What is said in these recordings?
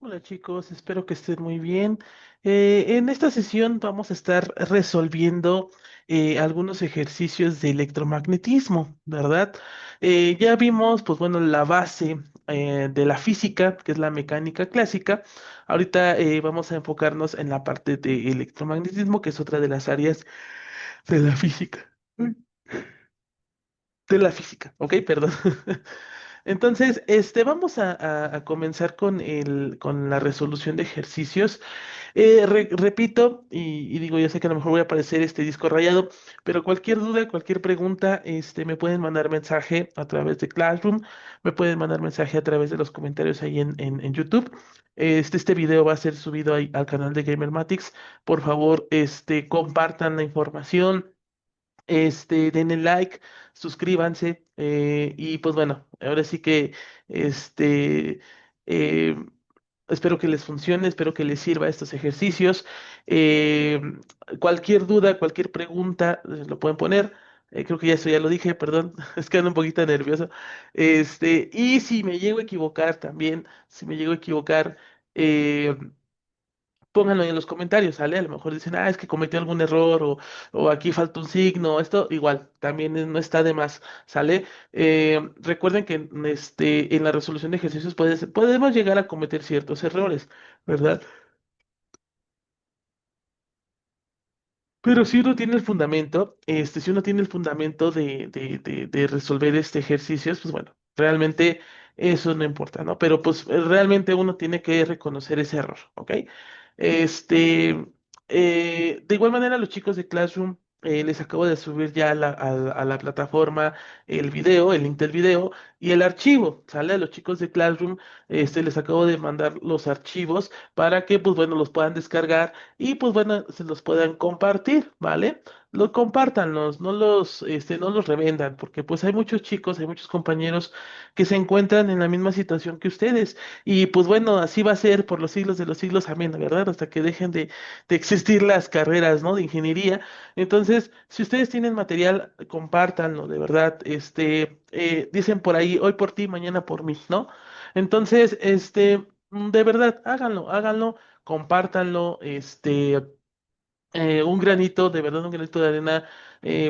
Hola chicos, espero que estén muy bien. En esta sesión vamos a estar resolviendo algunos ejercicios de electromagnetismo, ¿verdad? Ya vimos, pues bueno, la base de la física, que es la mecánica clásica. Ahorita vamos a enfocarnos en la parte de electromagnetismo, que es otra de las áreas de la física. De la física, ¿ok? Perdón. Entonces, vamos a comenzar con la resolución de ejercicios. Repito, y digo, ya sé que a lo mejor voy a aparecer este disco rayado, pero cualquier duda, cualquier pregunta, me pueden mandar mensaje a través de Classroom, me pueden mandar mensaje a través de los comentarios ahí en YouTube. Este video va a ser subido ahí al canal de Gamermatics. Por favor, compartan la información, denle like, suscríbanse, y pues bueno, ahora sí que este, eh, espero que les funcione, espero que les sirva estos ejercicios. Eh, Cualquier duda, cualquier pregunta, lo pueden poner. Creo que ya eso ya lo dije, perdón, es que ando un poquito nervioso. Y si me llego a equivocar también, si me llego a equivocar, eh, pónganlo en los comentarios, ¿sale? A lo mejor dicen, es que cometió algún error o aquí falta un signo, esto igual, también no está de más, ¿sale? Recuerden que en la resolución de ejercicios podemos llegar a cometer ciertos errores, ¿verdad? Pero si uno tiene el fundamento, si uno tiene el fundamento de resolver ejercicios, pues bueno, realmente eso no importa, ¿no? Pero pues realmente uno tiene que reconocer ese error, ¿ok? Este, de igual manera, los chicos de Classroom, les acabo de subir ya a la plataforma el video, el link del video y el archivo, ¿sale? A los chicos de Classroom, les acabo de mandar los archivos para que, pues bueno, los puedan descargar y pues bueno, se los puedan compartir, ¿vale? Los compártanlos, no los revendan, porque pues hay muchos chicos, hay muchos compañeros que se encuentran en la misma situación que ustedes. Y pues bueno, así va a ser por los siglos de los siglos, amén, ¿verdad? Hasta que dejen de existir las carreras, ¿no? De ingeniería. Entonces, si ustedes tienen material, compártanlo, de verdad. Dicen por ahí, hoy por ti, mañana por mí, ¿no? Entonces, de verdad, háganlo, háganlo, compártanlo, un granito, de verdad, un granito de arena,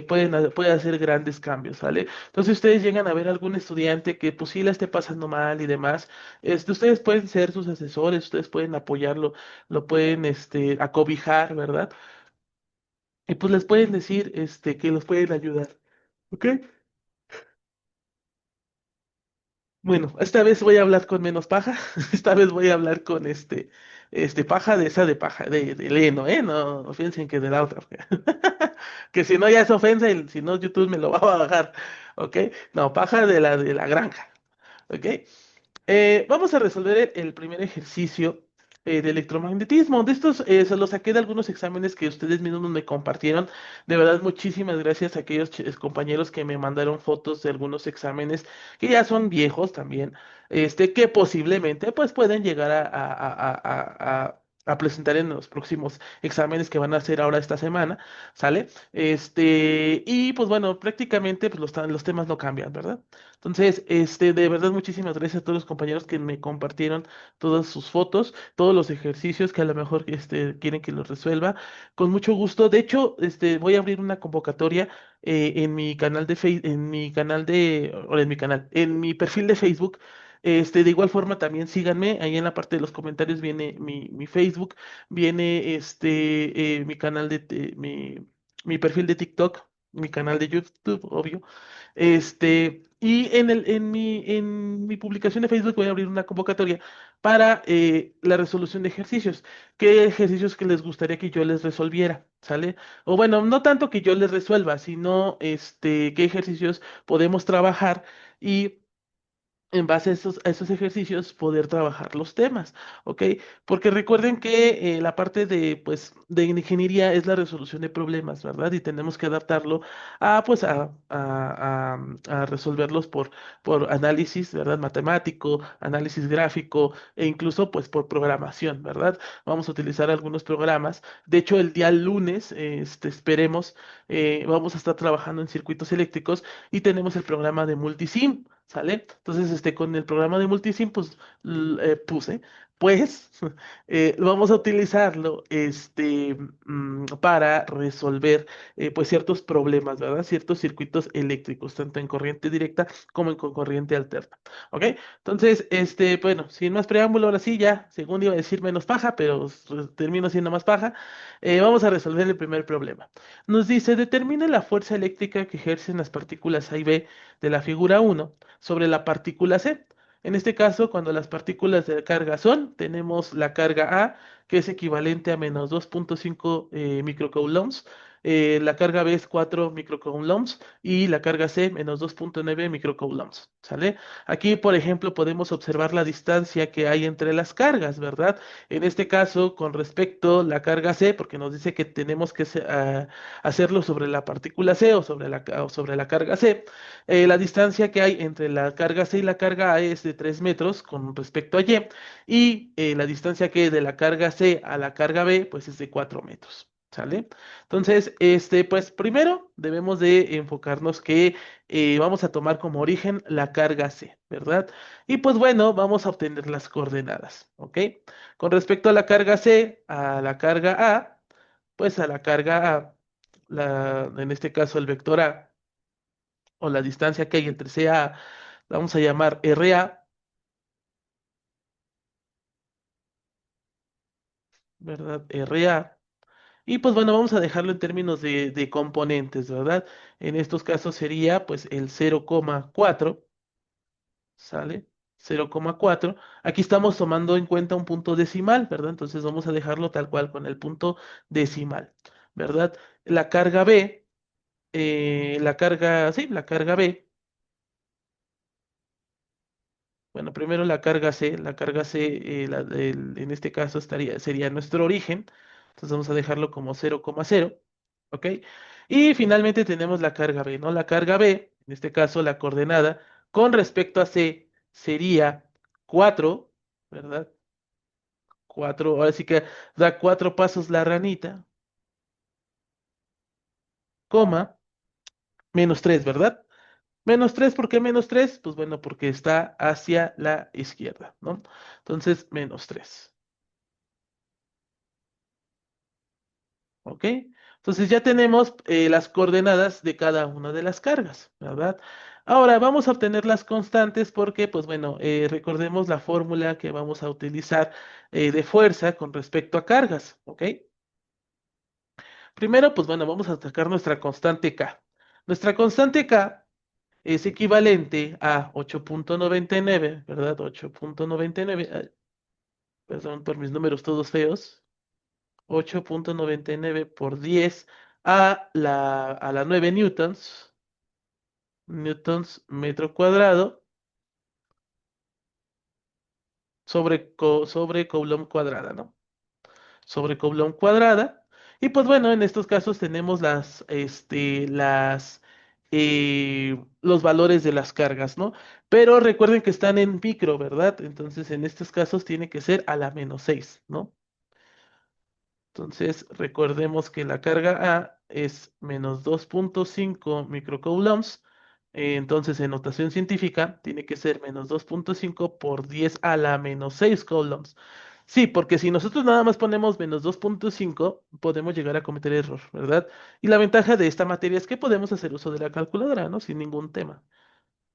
puede hacer grandes cambios, ¿vale? Entonces, ustedes llegan a ver algún estudiante que pues sí la esté pasando mal y demás, ustedes pueden ser sus asesores, ustedes pueden apoyarlo, lo pueden, acobijar, ¿verdad? Y pues les pueden decir, que los pueden ayudar, ¿ok? Bueno, esta vez voy a hablar con menos paja. Esta vez voy a hablar con paja de esa de paja, de Leno, ¿eh? No piensen que de la otra. Que si no ya es ofensa y si no YouTube me lo va a bajar, ¿ok? No, paja de la granja, ¿ok? Vamos a resolver el primer ejercicio de electromagnetismo. De estos se los saqué de algunos exámenes que ustedes mismos me compartieron. De verdad, muchísimas gracias a aquellos compañeros que me mandaron fotos de algunos exámenes que ya son viejos también, que posiblemente pues pueden llegar a presentar en los próximos exámenes que van a hacer ahora esta semana, ¿sale? Y pues bueno, prácticamente pues los temas no cambian, ¿verdad? Entonces, de verdad, muchísimas gracias a todos los compañeros que me compartieron todas sus fotos, todos los ejercicios que a lo mejor quieren que los resuelva. Con mucho gusto. De hecho, voy a abrir una convocatoria en mi canal de en mi canal o en mi canal, en mi perfil de Facebook. De igual forma, también síganme. Ahí en la parte de los comentarios viene mi Facebook, viene mi canal mi perfil de TikTok, mi canal de YouTube, obvio. Y en mi publicación de Facebook voy a abrir una convocatoria para la resolución de ejercicios. ¿Qué ejercicios que les gustaría que yo les resolviera? ¿Sale? O bueno, no tanto que yo les resuelva, sino qué ejercicios podemos trabajar y en base a esos ejercicios poder trabajar los temas, ¿ok? Porque recuerden que la parte pues, de ingeniería es la resolución de problemas, ¿verdad? Y tenemos que adaptarlo pues, a resolverlos por análisis, ¿verdad? Matemático, análisis gráfico e incluso, pues, por programación, ¿verdad? Vamos a utilizar algunos programas. De hecho, el día lunes, esperemos, vamos a estar trabajando en circuitos eléctricos y tenemos el programa de Multisim. ¿Sale? Entonces, con el programa de Multisim, pues Pues vamos a utilizarlo para resolver pues ciertos problemas, ¿verdad? Ciertos circuitos eléctricos, tanto en corriente directa como en corriente alterna. ¿Ok? Entonces, bueno, sin más preámbulo, ahora sí, ya, según iba a decir menos paja, pero termino siendo más paja, vamos a resolver el primer problema. Nos dice, determine la fuerza eléctrica que ejercen las partículas A y B de la figura uno sobre la partícula C. En este caso, cuando las partículas de carga son, tenemos la carga A, que es equivalente a menos 2.5 microcoulombs, la carga B es 4 microcoulombs y la carga C menos 2.9 microcoulombs, ¿sale? Aquí, por ejemplo, podemos observar la distancia que hay entre las cargas, ¿verdad? En este caso, con respecto a la carga C, porque nos dice que tenemos que hacerlo sobre la partícula C o sobre la carga C, la distancia que hay entre la carga C y la carga A es de 3 metros con respecto a Y la distancia que hay de la carga C a la carga B pues es de 4 metros. ¿Sale? Entonces, pues primero debemos de enfocarnos que vamos a tomar como origen la carga C, ¿verdad? Y pues bueno, vamos a obtener las coordenadas, ¿ok? Con respecto a la carga C, a la carga A, pues a la carga A, en este caso el vector A, o la distancia que hay entre CA, la vamos a llamar RA, ¿verdad? RA. Y pues bueno, vamos a dejarlo en términos de componentes, ¿verdad? En estos casos sería pues el 0,4, ¿sale? 0,4. Aquí estamos tomando en cuenta un punto decimal, ¿verdad? Entonces vamos a dejarlo tal cual con el punto decimal, ¿verdad? La carga B, sí, la carga B. Bueno, primero la carga C, en este caso sería nuestro origen, entonces vamos a dejarlo como 0,0, ¿ok? Y finalmente tenemos la carga B, ¿no? La carga B, en este caso la coordenada, con respecto a C sería 4, ¿verdad? 4, ahora sí que da 4 pasos la ranita, coma, menos 3, ¿verdad? Menos 3, ¿por qué menos 3? Pues bueno, porque está hacia la izquierda, ¿no? Entonces, menos 3. ¿Ok? Entonces ya tenemos las coordenadas de cada una de las cargas, ¿verdad? Ahora vamos a obtener las constantes porque, pues bueno, recordemos la fórmula que vamos a utilizar de fuerza con respecto a cargas, ¿ok? Primero, pues bueno, vamos a sacar nuestra constante K. Nuestra constante K es equivalente a 8.99, ¿verdad? 8.99, perdón por mis números todos feos. 8.99 por 10 a la 9 newtons metro cuadrado sobre coulomb cuadrada, ¿no? Sobre coulomb cuadrada. Y pues bueno, en estos casos tenemos los valores de las cargas, ¿no? Pero recuerden que están en micro, ¿verdad? Entonces en estos casos tiene que ser a la menos 6, ¿no? Entonces, recordemos que la carga A es menos 2.5 microcoulombs. Entonces, en notación científica, tiene que ser menos 2.5 por 10 a la menos 6 coulombs. Sí, porque si nosotros nada más ponemos menos 2.5, podemos llegar a cometer error, ¿verdad? Y la ventaja de esta materia es que podemos hacer uso de la calculadora, ¿no? Sin ningún tema.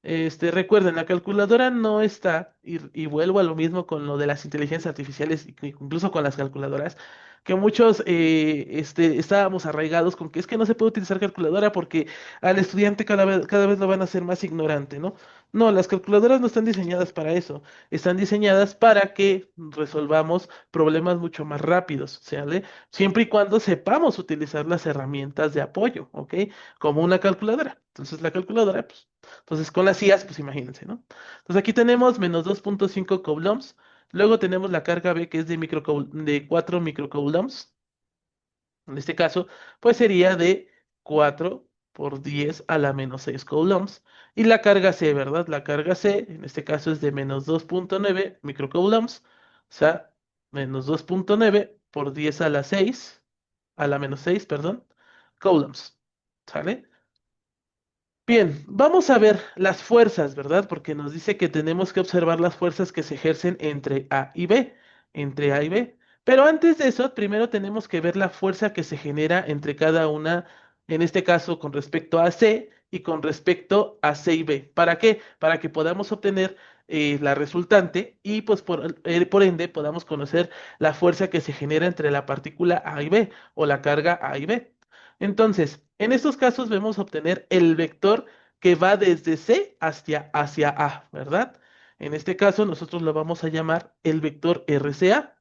Recuerden, la calculadora no está, y vuelvo a lo mismo con lo de las inteligencias artificiales, y que incluso con las calculadoras, que muchos estábamos arraigados con que es que no se puede utilizar calculadora porque al estudiante cada vez lo van a hacer más ignorante, ¿no? No, las calculadoras no están diseñadas para eso, están diseñadas para que resolvamos problemas mucho más rápidos, ¿sale? Siempre y cuando sepamos utilizar las herramientas de apoyo, ¿ok? Como una calculadora. Entonces, la calculadora, pues. Entonces, con las IAs, pues imagínense, ¿no? Entonces, aquí tenemos menos 2.5 coulombs. Luego tenemos la carga B, que es de 4 microcoulombs. En este caso, pues sería de 4 por 10 a la menos 6 coulombs. Y la carga C, ¿verdad? La carga C, en este caso, es de menos 2.9 microcoulombs. O sea, menos 2.9 por 10 a la 6, a la menos 6, perdón, coulombs. ¿Sale? Bien, vamos a ver las fuerzas, ¿verdad? Porque nos dice que tenemos que observar las fuerzas que se ejercen entre A y B. entre A y B. Pero antes de eso, primero tenemos que ver la fuerza que se genera entre cada una, en este caso con respecto a C y con respecto a C y B. ¿Para qué? Para que podamos obtener la resultante y pues por ende podamos conocer la fuerza que se genera entre la partícula A y B o la carga A y B. Entonces, en estos casos vamos a obtener el vector que va desde C hacia A, ¿verdad? En este caso, nosotros lo vamos a llamar el vector RCA.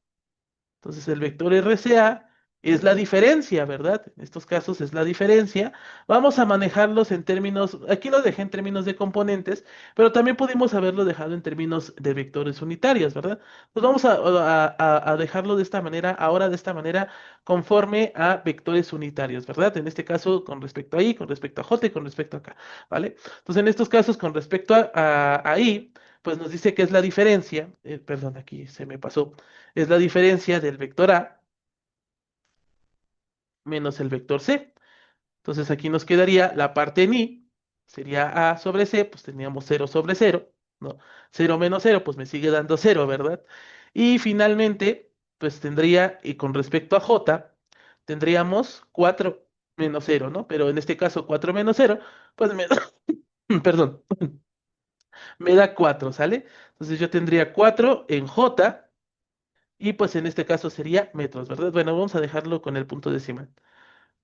Entonces, el vector RCA es la diferencia, ¿verdad? En estos casos es la diferencia. Vamos a manejarlos en términos, aquí lo dejé en términos de componentes, pero también pudimos haberlo dejado en términos de vectores unitarios, ¿verdad? Pues vamos a dejarlo de esta manera, ahora de esta manera, conforme a vectores unitarios, ¿verdad? En este caso, con respecto a I, con respecto a J y con respecto a K, ¿vale? Entonces, en estos casos, con respecto a I, pues nos dice que es la diferencia, perdón, aquí se me pasó, es la diferencia del vector A menos el vector C. Entonces aquí nos quedaría la parte en I, sería A sobre C, pues teníamos 0 sobre 0, ¿no? 0 - 0, pues me sigue dando 0, ¿verdad? Y finalmente, pues tendría, y con respecto a J, tendríamos 4 - 0, ¿no? Pero en este caso 4 - 0, pues me, perdón, me da 4, ¿sale? Entonces yo tendría 4 en J, y pues en este caso sería metros, ¿verdad? Bueno, vamos a dejarlo con el punto decimal.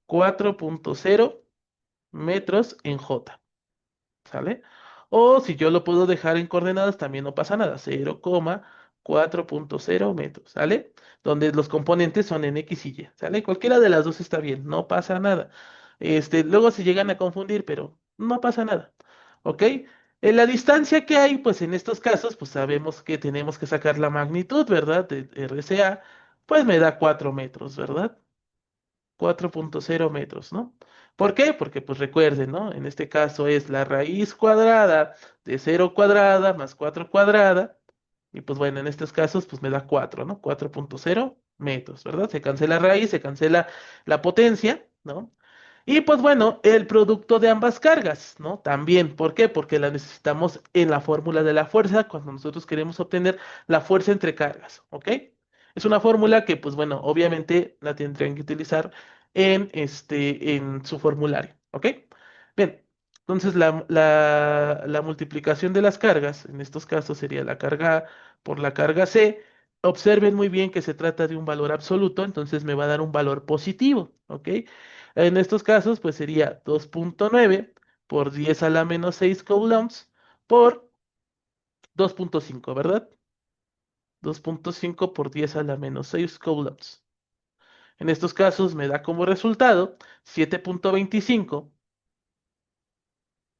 4,0 metros en J, ¿sale? O si yo lo puedo dejar en coordenadas, también no pasa nada. 0,4,0 metros, ¿sale? Donde los componentes son en X y Y, ¿sale? Cualquiera de las dos está bien, no pasa nada. Luego se llegan a confundir, pero no pasa nada. ¿Ok? En la distancia que hay, pues en estos casos, pues sabemos que tenemos que sacar la magnitud, ¿verdad? De RCA, pues me da 4 metros, ¿verdad? 4,0 metros, ¿no? ¿Por qué? Porque pues recuerden, ¿no? En este caso es la raíz cuadrada de 0 cuadrada más 4 cuadrada. Y pues bueno, en estos casos pues me da 4, ¿no? 4,0 metros, ¿verdad? Se cancela raíz, se cancela la potencia, ¿no? Y pues bueno, el producto de ambas cargas, ¿no? También, ¿por qué? Porque la necesitamos en la fórmula de la fuerza cuando nosotros queremos obtener la fuerza entre cargas, ¿ok? Es una fórmula que, pues bueno, obviamente la tendrían que utilizar en su formulario, ¿ok? Bien, entonces la multiplicación de las cargas, en estos casos sería la carga A por la carga C. Observen muy bien que se trata de un valor absoluto, entonces me va a dar un valor positivo, ¿ok? En estos casos, pues sería 2,9 por 10 a la menos 6 coulombs por 2,5, ¿verdad? 2,5 por 10 a la menos 6 coulombs. En estos casos me da como resultado 7,25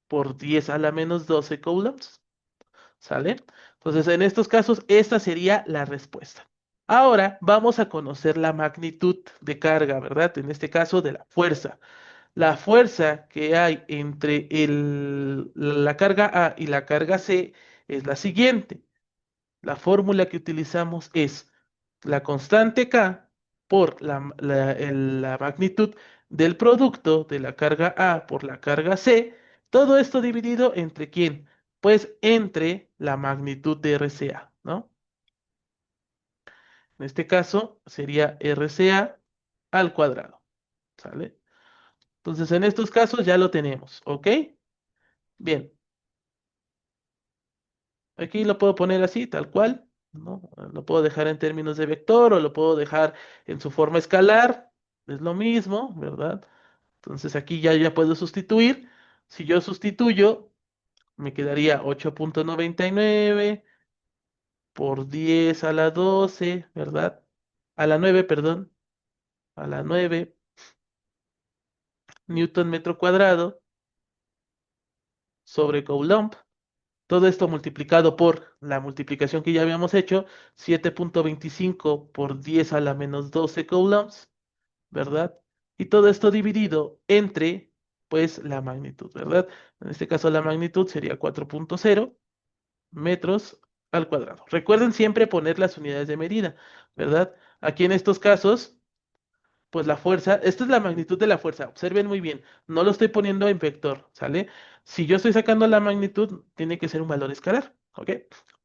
por 10 a la menos 12 coulombs. ¿Sale? Entonces, en estos casos, esta sería la respuesta. Ahora vamos a conocer la magnitud de carga, ¿verdad? En este caso, de la fuerza. La fuerza que hay entre la carga A y la carga C es la siguiente. La fórmula que utilizamos es la constante K por la magnitud del producto de la carga A por la carga C. Todo esto dividido entre ¿quién? Pues entre la magnitud de RCA, ¿no? En este caso sería RCA al cuadrado, ¿sale? Entonces en estos casos ya lo tenemos, ¿ok? Bien, aquí lo puedo poner así, tal cual, ¿no? Lo puedo dejar en términos de vector o lo puedo dejar en su forma escalar, es lo mismo, ¿verdad? Entonces aquí ya puedo sustituir. Si yo sustituyo, me quedaría 8,99 por 10 a la 12, ¿verdad? A la 9, perdón, a la 9 Newton metro cuadrado sobre Coulomb. Todo esto multiplicado por la multiplicación que ya habíamos hecho, 7,25 por 10 a la menos 12 coulombs, ¿verdad? Y todo esto dividido entre, pues, la magnitud, ¿verdad? En este caso la magnitud sería 4,0 metros al cuadrado. Recuerden siempre poner las unidades de medida, ¿verdad? Aquí en estos casos, pues la fuerza, esta es la magnitud de la fuerza, observen muy bien, no lo estoy poniendo en vector, ¿sale? Si yo estoy sacando la magnitud, tiene que ser un valor escalar, ¿ok?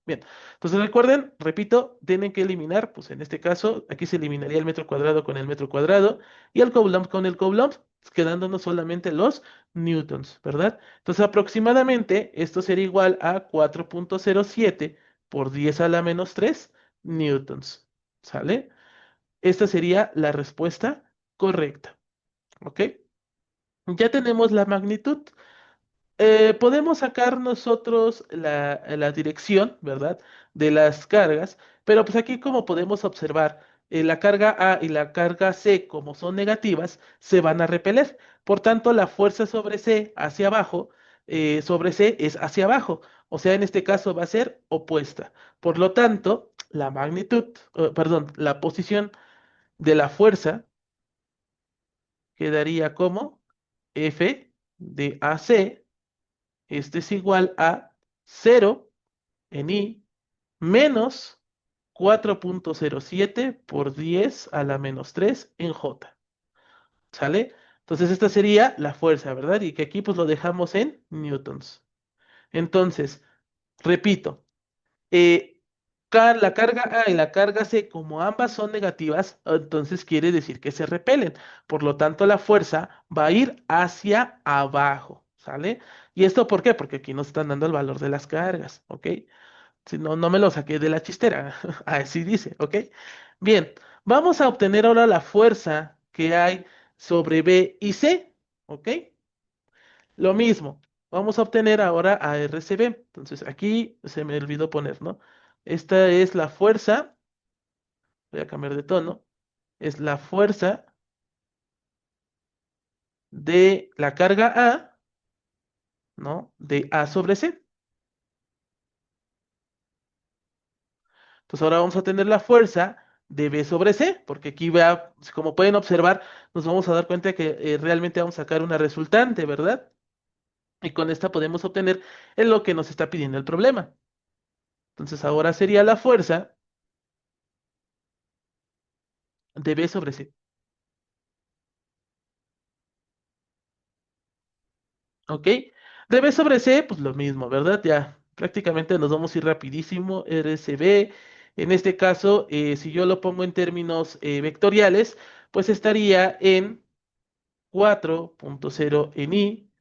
Bien, entonces recuerden, repito, tienen que eliminar, pues en este caso, aquí se eliminaría el metro cuadrado con el metro cuadrado y el coulomb con el coulomb, quedándonos solamente los newtons, ¿verdad? Entonces aproximadamente esto sería igual a 4,07 por 10 a la menos 3 newtons, ¿sale? Esta sería la respuesta correcta, ¿ok? Ya tenemos la magnitud. Podemos sacar nosotros la dirección, ¿verdad? De las cargas, pero pues aquí como podemos observar, la carga A y la carga C, como son negativas, se van a repeler. Por tanto, la fuerza sobre C hacia abajo, sobre C es hacia abajo. O sea, en este caso va a ser opuesta. Por lo tanto, la magnitud, perdón, la posición de la fuerza quedaría como F de AC. Este es igual a 0 en I menos 4,07 por 10 a la menos 3 en J. ¿Sale? Entonces esta sería la fuerza, ¿verdad? Y que aquí pues lo dejamos en newtons. Entonces, repito, eh, la carga A y la carga C, como ambas son negativas, entonces quiere decir que se repelen. Por lo tanto, la fuerza va a ir hacia abajo, ¿sale? ¿Y esto por qué? Porque aquí nos están dando el valor de las cargas, ¿ok? Si no, no me lo saqué de la chistera. Así dice, ¿ok? Bien, vamos a obtener ahora la fuerza que hay sobre B y C, ¿ok? Lo mismo, vamos a obtener ahora a RCB. Entonces aquí se me olvidó poner, ¿no? Esta es la fuerza, voy a cambiar de tono, es la fuerza de la carga A, ¿no? De A sobre C. Entonces ahora vamos a tener la fuerza de B sobre C, porque aquí vea, como pueden observar, nos vamos a dar cuenta que realmente vamos a sacar una resultante, ¿verdad? Y con esta podemos obtener en lo que nos está pidiendo el problema. Entonces ahora sería la fuerza de B sobre C. ¿Ok? De B sobre C, pues lo mismo, ¿verdad? Ya prácticamente nos vamos a ir rapidísimo. RCB, en este caso, si yo lo pongo en términos vectoriales, pues estaría en 4,0 en I,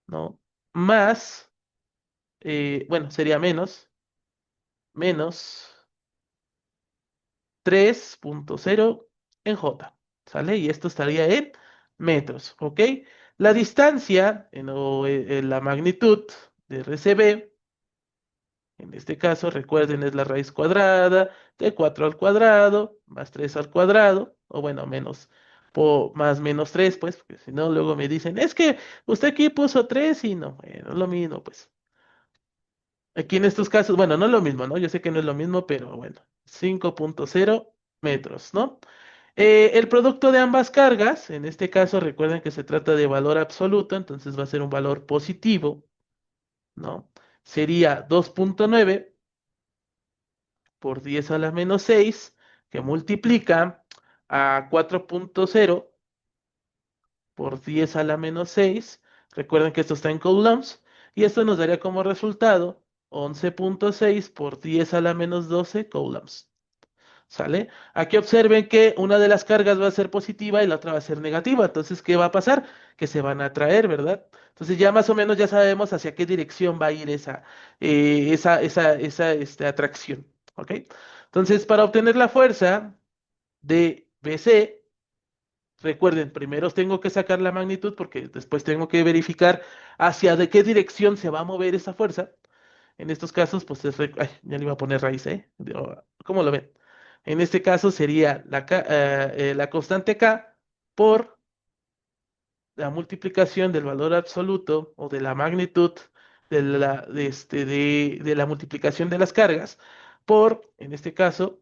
¿no? Más, bueno, sería menos 3,0 en J, ¿sale? Y esto estaría en metros, ¿ok? La distancia, en la magnitud de RCB, en este caso, recuerden, es la raíz cuadrada de 4 al cuadrado más 3 al cuadrado, o bueno, más menos 3 pues, porque si no, luego me dicen, es que usted aquí puso 3 y no, bueno, es lo mismo, pues. Aquí en estos casos, bueno, no es lo mismo, ¿no? Yo sé que no es lo mismo, pero bueno, 5,0 metros, ¿no? El producto de ambas cargas, en este caso recuerden que se trata de valor absoluto, entonces va a ser un valor positivo, ¿no? Sería 2,9 por 10 a la menos 6 que multiplica a 4,0 por 10 a la menos 6. Recuerden que esto está en coulombs. Y esto nos daría como resultado 11,6 por 10 a la menos 12 coulombs. ¿Sale? Aquí observen que una de las cargas va a ser positiva y la otra va a ser negativa. Entonces, ¿qué va a pasar? Que se van a atraer, ¿verdad? Entonces ya más o menos ya sabemos hacia qué dirección va a ir esa atracción. ¿Ok? Entonces, para obtener la fuerza de BC, recuerden, primero tengo que sacar la magnitud porque después tengo que verificar hacia de qué dirección se va a mover esa fuerza. En estos casos, pues ay, ya le iba a poner raíz, ¿eh? ¿Cómo lo ven? En este caso sería la constante K por la multiplicación del valor absoluto o de la magnitud de la multiplicación de las cargas por, en este caso,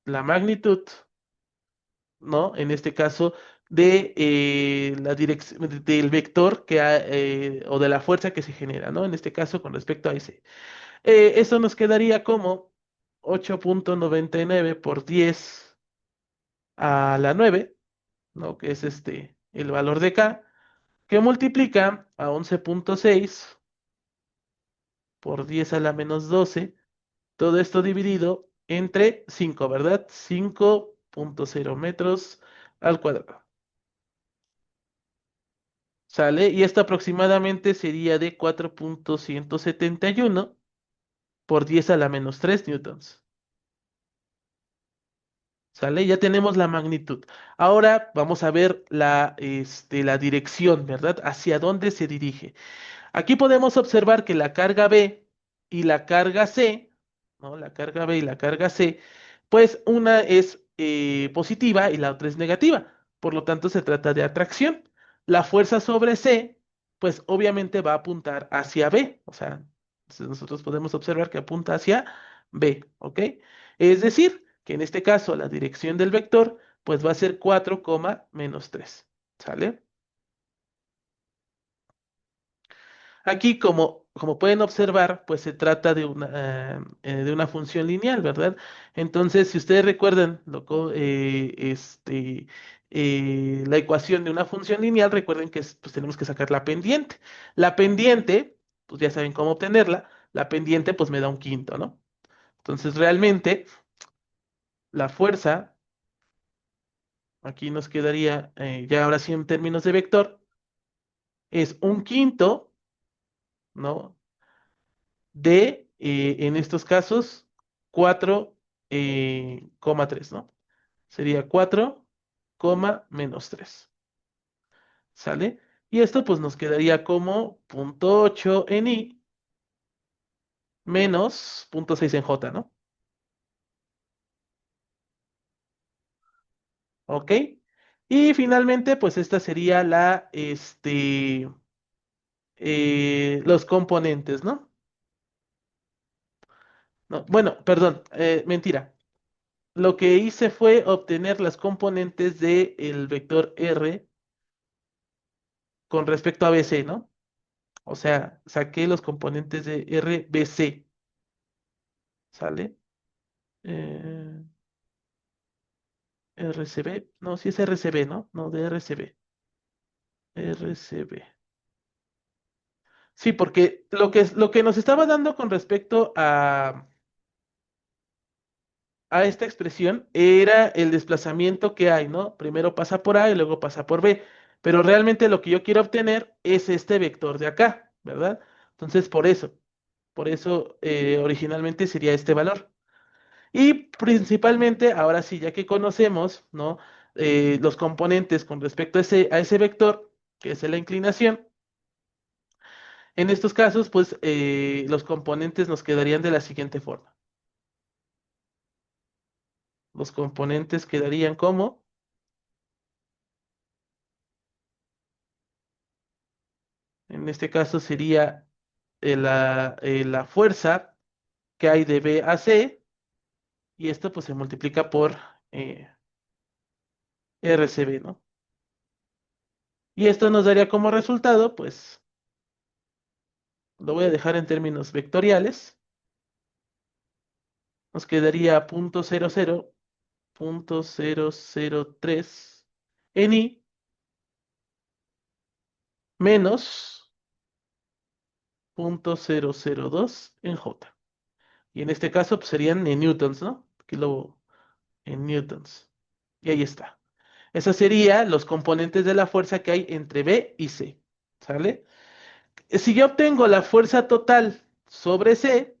la magnitud, ¿no? En este caso, de la dirección del vector o de la fuerza que se genera, ¿no? En este caso, con respecto a ese. Eso nos quedaría como 8,99 por 10 a la 9, ¿no? Que es el valor de K, que multiplica a 11,6 por 10 a la menos 12. Todo esto dividido entre 5, ¿verdad? 5,0 metros al cuadrado. ¿Sale? Y esto aproximadamente sería de 4,171 por 10 a la menos 3 newtons. ¿Sale? Ya tenemos la magnitud. Ahora vamos a ver la dirección, ¿verdad? Hacia dónde se dirige. Aquí podemos observar que la carga B y la carga C, ¿no? La carga B y la carga C, pues una es positiva y la otra es negativa. Por lo tanto, se trata de atracción. La fuerza sobre C, pues obviamente va a apuntar hacia B. O sea, entonces nosotros podemos observar que apunta hacia B, ¿ok? Es decir, que en este caso la dirección del vector, pues va a ser 4, menos 3. ¿Sale? Aquí, como pueden observar, pues se trata de una función lineal, ¿verdad? Entonces, si ustedes recuerdan la ecuación de una función lineal, recuerden que pues, tenemos que sacar la pendiente. La pendiente, pues ya saben cómo obtenerla. La pendiente, pues me da un quinto, ¿no? Entonces, realmente, la fuerza, aquí nos quedaría, ya ahora sí en términos de vector, es un quinto, ¿no? En estos casos, 4,3, ¿no? Sería 4, menos 3. ¿Sale? Y esto pues nos quedaría como 0,8 en I menos 0,6 en J, ¿no? ¿Ok? Y finalmente, pues esta sería los componentes, ¿no? No, bueno, perdón, mentira. Lo que hice fue obtener las componentes del vector R con respecto a BC, ¿no? O sea, saqué los componentes de RBC, ¿sale? Eh, RCB, no, sí es RCB, ¿no? No, de RCB. RCB. Sí, porque lo que nos estaba dando con respecto a esta expresión era el desplazamiento que hay, ¿no? Primero pasa por A y luego pasa por B. Pero realmente lo que yo quiero obtener es este vector de acá, ¿verdad? Entonces, por eso originalmente sería este valor. Y principalmente, ahora sí, ya que conocemos, ¿no? Los componentes con respecto a ese vector, que es la inclinación, en estos casos, pues los componentes nos quedarían de la siguiente forma. Los componentes quedarían como, en este caso sería la fuerza que hay de B a C, y esto pues se multiplica por eh, RCB, ¿no? Y esto nos daría como resultado, pues, lo voy a dejar en términos vectoriales. Nos quedaría 0,00.003 en I menos 0,002 en J. Y en este caso pues, serían en newtons, ¿no? Aquí en newtons. Y ahí está. Esos serían los componentes de la fuerza que hay entre B y C. ¿Sale? Si yo obtengo la fuerza total sobre C,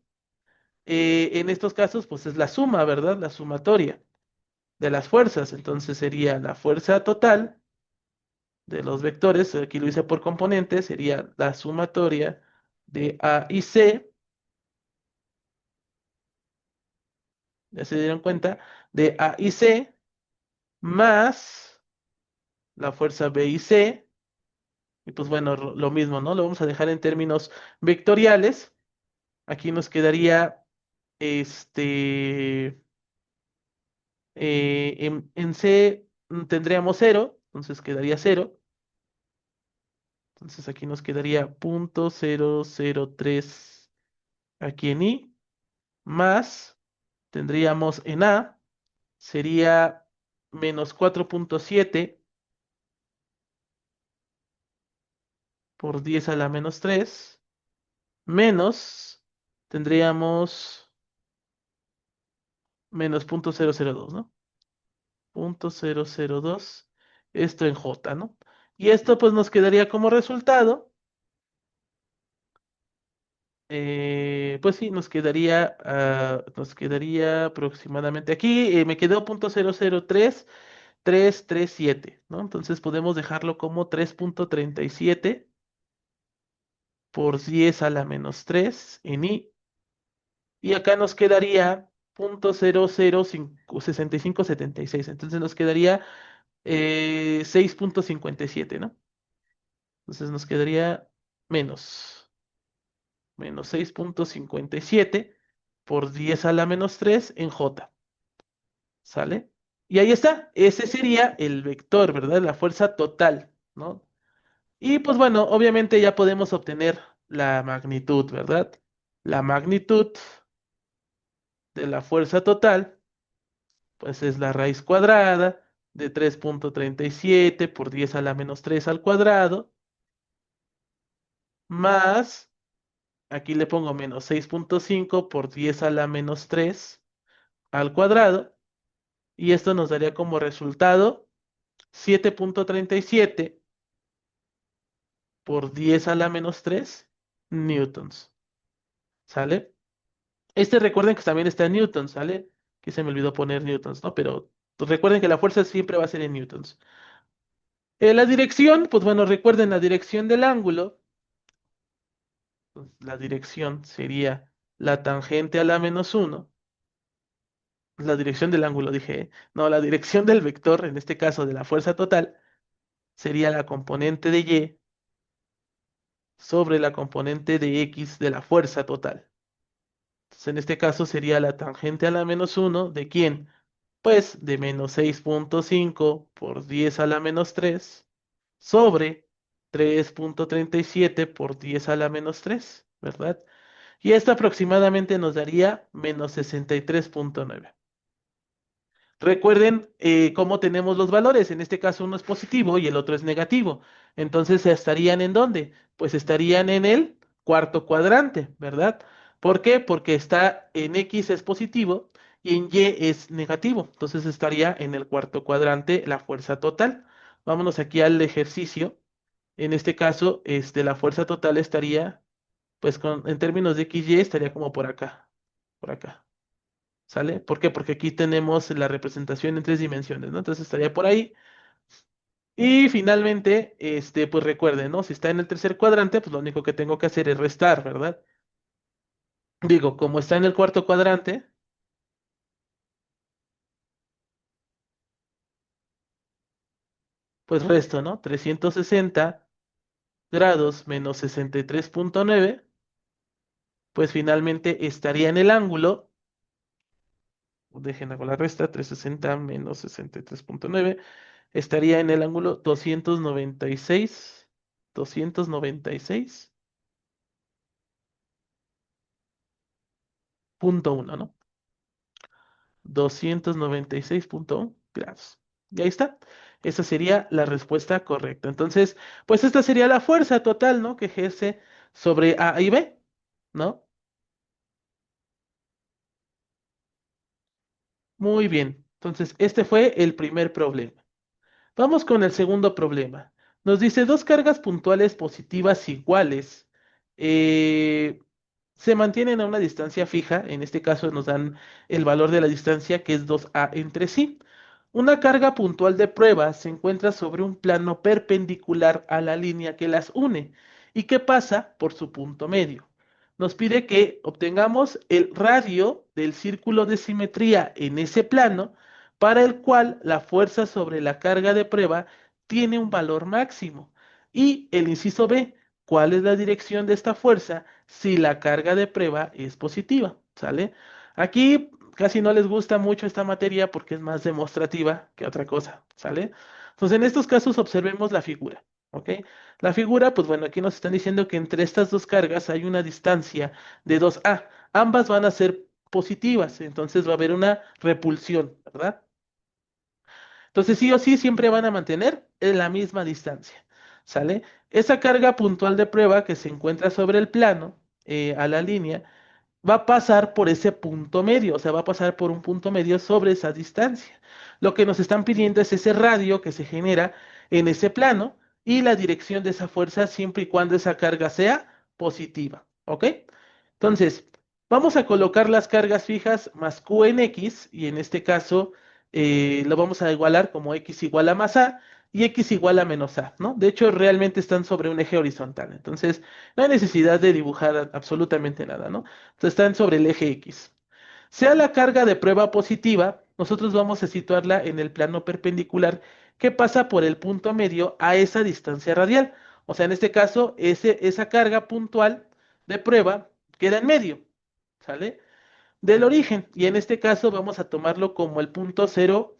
en estos casos pues es la suma, ¿verdad? La sumatoria de las fuerzas. Entonces sería la fuerza total de los vectores, aquí lo hice por componentes, sería la sumatoria de A y C, ya se dieron cuenta, de A y C, más la fuerza B y C, y pues bueno, lo mismo, ¿no? Lo vamos a dejar en términos vectoriales. Aquí nos quedaría, este, en C tendríamos 0, entonces quedaría 0. Entonces aquí nos quedaría 0,003 aquí en I, más tendríamos en A, sería menos 4,7 por 10 a la menos 3 menos tendríamos menos 0.002, ¿no? 0.002, esto en J, ¿no? Y esto pues nos quedaría como resultado, pues sí, nos quedaría aproximadamente, aquí me quedó 0.003337, ¿no? Entonces podemos dejarlo como 3.37 por 10 a la menos 3 en I, y acá nos quedaría 0.006576, entonces nos quedaría 6.57, ¿no? Entonces nos quedaría menos, menos 6.57 por 10 a la menos 3 en J, ¿sale? Y ahí está, ese sería el vector, ¿verdad? La fuerza total, ¿no? Y pues bueno, obviamente ya podemos obtener la magnitud, ¿verdad? La magnitud de la fuerza total, pues es la raíz cuadrada de 3.37 por 10 a la menos 3 al cuadrado, más, aquí le pongo menos 6.5 por 10 a la menos 3 al cuadrado, y esto nos daría como resultado 7.37 por 10 a la menos 3 newtons, ¿sale? Este recuerden que también está en newtons, ¿sale? Que se me olvidó poner newtons, ¿no? Pero pues, recuerden que la fuerza siempre va a ser en newtons. La dirección, pues bueno, recuerden la dirección del ángulo, pues, la dirección sería la tangente a la menos uno. La dirección del ángulo, dije, ¿eh? No, la dirección del vector, en este caso de la fuerza total, sería la componente de Y sobre la componente de X de la fuerza total. Entonces, en este caso sería la tangente a la menos uno ¿de quién? Pues de menos 6.5 por 10 a la menos 3 sobre 3.37 por 10 a la menos 3, ¿verdad? Y esto aproximadamente nos daría menos 63.9. Recuerden cómo tenemos los valores. En este caso uno es positivo y el otro es negativo. Entonces estarían ¿en dónde? Pues estarían en el cuarto cuadrante, ¿verdad? ¿Por qué? Porque está en X es positivo y en Y es negativo. Entonces estaría en el cuarto cuadrante la fuerza total. Vámonos aquí al ejercicio. En este caso, la fuerza total estaría, pues en términos de XY, estaría como por acá, por acá. ¿Sale? ¿Por qué? Porque aquí tenemos la representación en tres dimensiones, ¿no? Entonces estaría por ahí. Y finalmente, pues recuerden, ¿no? Si está en el tercer cuadrante, pues lo único que tengo que hacer es restar, ¿verdad? Digo, como está en el cuarto cuadrante, pues resto, ¿no? 360 grados menos 63.9, pues finalmente estaría en el ángulo, dejen hago la resta, 360 menos 63.9, estaría en el ángulo 296.1, ¿no? 296.1 grados. Y ahí está. Esa sería la respuesta correcta. Entonces, pues esta sería la fuerza total, ¿no? Que ejerce sobre A y B, ¿no? Muy bien. Entonces, este fue el primer problema. Vamos con el segundo problema. Nos dice dos cargas puntuales positivas iguales. eh, Se mantienen a una distancia fija, en este caso nos dan el valor de la distancia que es 2a entre sí. Una carga puntual de prueba se encuentra sobre un plano perpendicular a la línea que las une y que pasa por su punto medio. Nos pide que obtengamos el radio del círculo de simetría en ese plano para el cual la fuerza sobre la carga de prueba tiene un valor máximo. Y el inciso B, ¿cuál es la dirección de esta fuerza si la carga de prueba es positiva? ¿Sale? Aquí casi no les gusta mucho esta materia porque es más demostrativa que otra cosa, ¿sale? Entonces, en estos casos observemos la figura, ¿ok? La figura, pues bueno, aquí nos están diciendo que entre estas dos cargas hay una distancia de 2a. Ambas van a ser positivas, entonces va a haber una repulsión, ¿verdad? Entonces, sí o sí, siempre van a mantener en la misma distancia, ¿sale? Esa carga puntual de prueba que se encuentra sobre el plano, a la línea, va a pasar por ese punto medio, o sea, va a pasar por un punto medio sobre esa distancia. Lo que nos están pidiendo es ese radio que se genera en ese plano y la dirección de esa fuerza siempre y cuando esa carga sea positiva, ¿ok? Entonces, vamos a colocar las cargas fijas más Q en X y en este caso lo vamos a igualar como X igual a más A y X igual a menos A, ¿no? De hecho, realmente están sobre un eje horizontal, entonces no hay necesidad de dibujar absolutamente nada, ¿no? Entonces están sobre el eje X. Sea la carga de prueba positiva, nosotros vamos a situarla en el plano perpendicular que pasa por el punto medio a esa distancia radial. O sea, en este caso, esa carga puntual de prueba queda en medio, ¿sale? Del origen. Y en este caso vamos a tomarlo como el punto 0,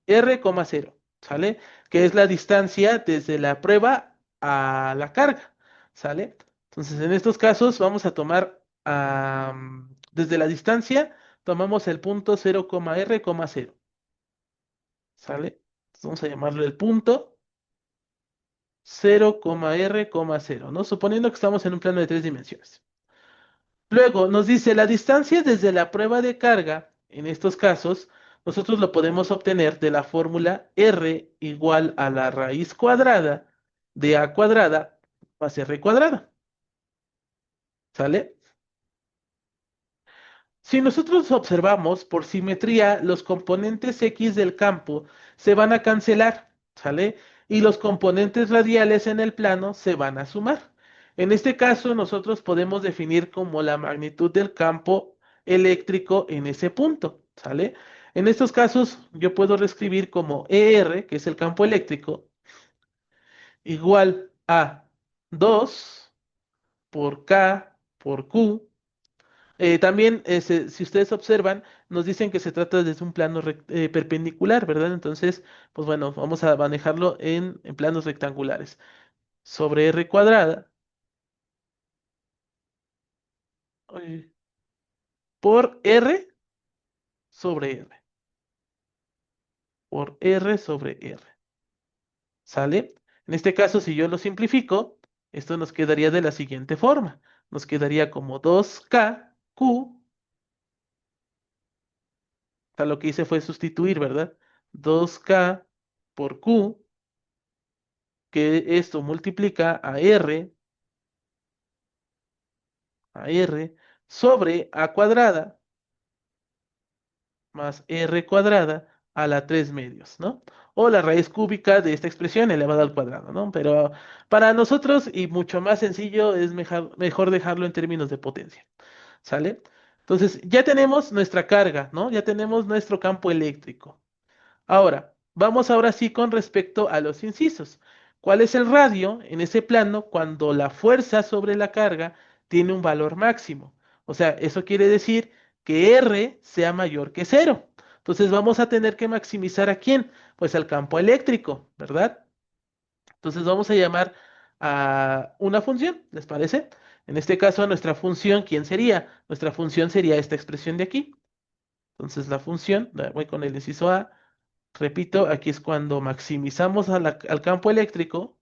R, 0, ¿sale? Que es la distancia desde la prueba a la carga, ¿sale? Entonces, en estos casos vamos a tomar desde la distancia, tomamos el punto 0, R, 0, ¿sale? Entonces, vamos a llamarlo el punto 0, R, 0, ¿no? Suponiendo que estamos en un plano de 3 dimensiones. Luego nos dice la distancia desde la prueba de carga, en estos casos, nosotros lo podemos obtener de la fórmula R igual a la raíz cuadrada de A cuadrada más R cuadrada, ¿sale? Si nosotros observamos por simetría, los componentes X del campo se van a cancelar, ¿sale? Y los componentes radiales en el plano se van a sumar. En este caso, nosotros podemos definir como la magnitud del campo eléctrico en ese punto, ¿sale? En estos casos, yo puedo reescribir como ER, que es el campo eléctrico, igual a 2 por K por Q. También, si ustedes observan, nos dicen que se trata desde un plano perpendicular, ¿verdad? Entonces, pues bueno, vamos a manejarlo en planos rectangulares. Sobre R cuadrada eh, por R sobre R, por R sobre R, ¿sale? En este caso, si yo lo simplifico, esto nos quedaría de la siguiente forma. Nos quedaría como 2K Q, o sea, lo que hice fue sustituir, ¿verdad? 2K por Q, que esto multiplica a R sobre A cuadrada más R cuadrada a la 3 medios, ¿no? O la raíz cúbica de esta expresión elevada al cuadrado, ¿no? Pero para nosotros, y mucho más sencillo, es mejor dejarlo en términos de potencia, ¿sale? Entonces, ya tenemos nuestra carga, ¿no? Ya tenemos nuestro campo eléctrico. Ahora, vamos ahora sí con respecto a los incisos. ¿Cuál es el radio en ese plano cuando la fuerza sobre la carga tiene un valor máximo? O sea, eso quiere decir que R sea mayor que cero. Entonces vamos a tener que maximizar ¿a quién? Pues al campo eléctrico, ¿verdad? Entonces vamos a llamar a una función, ¿les parece? En este caso, nuestra función, ¿quién sería? Nuestra función sería esta expresión de aquí. Entonces la función, voy con el inciso A. Repito, aquí es cuando maximizamos al campo eléctrico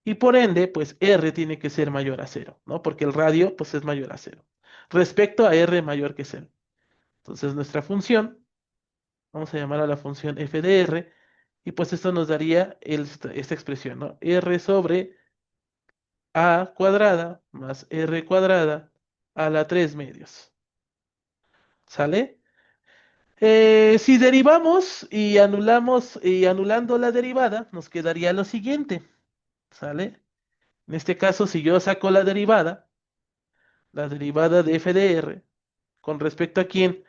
y por ende, pues R tiene que ser mayor a cero, ¿no? Porque el radio, pues es mayor a cero. Respecto a R mayor que cero. Entonces nuestra función, vamos a llamar a la función f de R y pues esto nos daría esta expresión, ¿no? R sobre A cuadrada más R cuadrada a la 3 medios. ¿Sale? Si derivamos y anulamos y anulando la derivada, nos quedaría lo siguiente. ¿Sale? En este caso, si yo saco la derivada de f de r, ¿con respecto a quién?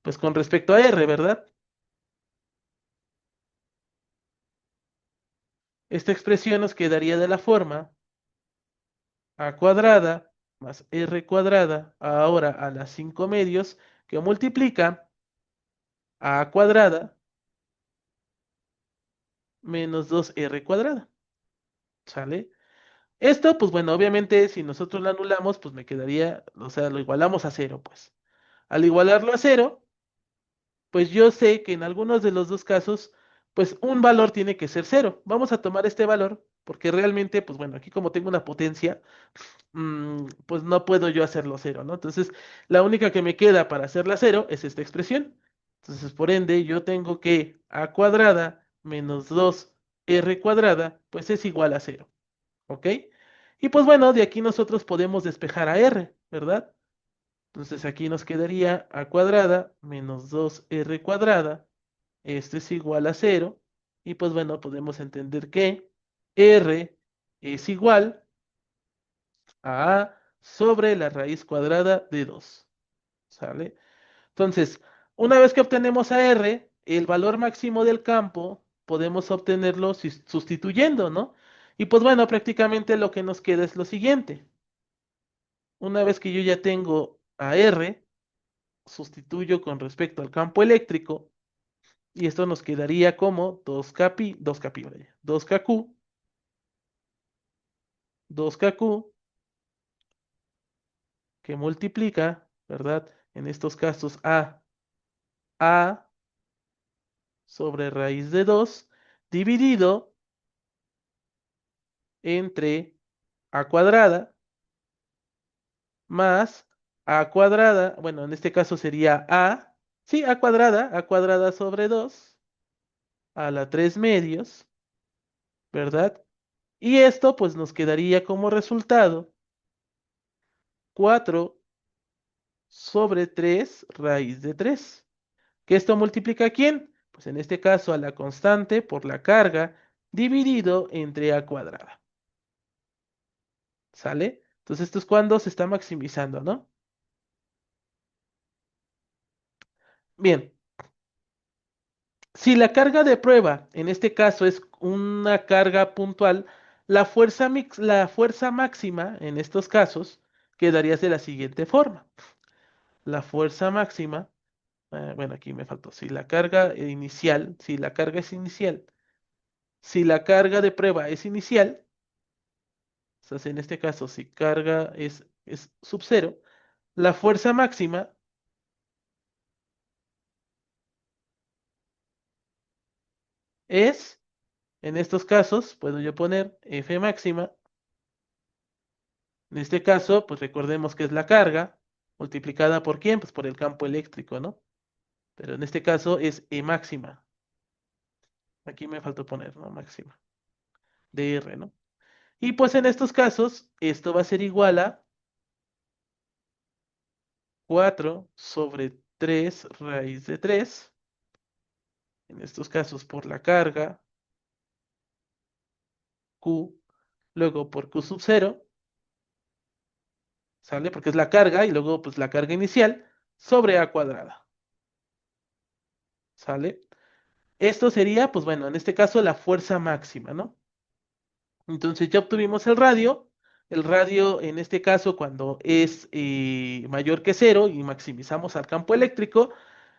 Pues con respecto a r, ¿verdad? Esta expresión nos quedaría de la forma a cuadrada más r cuadrada, ahora a las 5 medios, que multiplica a cuadrada menos 2r cuadrada. ¿Sale? Esto, pues bueno, obviamente si nosotros lo anulamos, pues me quedaría, o sea, lo igualamos a cero, pues. Al igualarlo a cero, pues yo sé que en algunos de los dos casos, pues un valor tiene que ser cero. Vamos a tomar este valor porque realmente, pues bueno, aquí como tengo una potencia, pues no puedo yo hacerlo cero, ¿no? Entonces, la única que me queda para hacerla cero es esta expresión. Entonces, por ende, yo tengo que a cuadrada menos 2r cuadrada, pues es igual a cero, ¿ok? Y pues bueno, de aquí nosotros podemos despejar a r, ¿verdad? Entonces aquí nos quedaría a cuadrada menos 2r cuadrada. Esto es igual a cero. Y pues bueno, podemos entender que r es igual a sobre la raíz cuadrada de 2. ¿Sale? Entonces, una vez que obtenemos a r, el valor máximo del campo podemos obtenerlo sustituyendo, ¿no? Y pues bueno, prácticamente lo que nos queda es lo siguiente. Una vez que yo ya tengo a r, sustituyo con respecto al campo eléctrico y esto nos quedaría como 2kq, 2kq que multiplica, ¿verdad? En estos casos a sobre raíz de 2 dividido entre a cuadrada más a cuadrada, bueno, en este caso sería sí, a cuadrada sobre 2 a la 3 medios, ¿verdad? Y esto pues nos quedaría como resultado 4 sobre 3 raíz de 3. ¿Que esto multiplica a quién? Pues en este caso a la constante por la carga dividido entre a cuadrada. ¿Sale? Entonces esto es cuando se está maximizando, ¿no? Bien, si la carga de prueba, en este caso es una carga puntual, la fuerza máxima en estos casos quedaría de la siguiente forma. La fuerza máxima, bueno, aquí me faltó, si la carga inicial, si la carga es inicial, si la carga de prueba es inicial, o sea, en este caso, si carga es sub cero, la fuerza máxima es, en estos casos, puedo yo poner F máxima. En este caso, pues recordemos que es la carga multiplicada por quién, pues por el campo eléctrico, ¿no? Pero en este caso es E máxima. Aquí me faltó poner, ¿no? Máxima. De R, ¿no? Y pues en estos casos, esto va a ser igual a 4 sobre 3 raíz de 3. En estos casos por la carga, Q, luego por Q sub cero, ¿sale? Porque es la carga y luego pues la carga inicial sobre A cuadrada, ¿sale? Esto sería, pues bueno, en este caso la fuerza máxima, ¿no? Entonces ya obtuvimos el radio en este caso cuando es mayor que cero y maximizamos al campo eléctrico,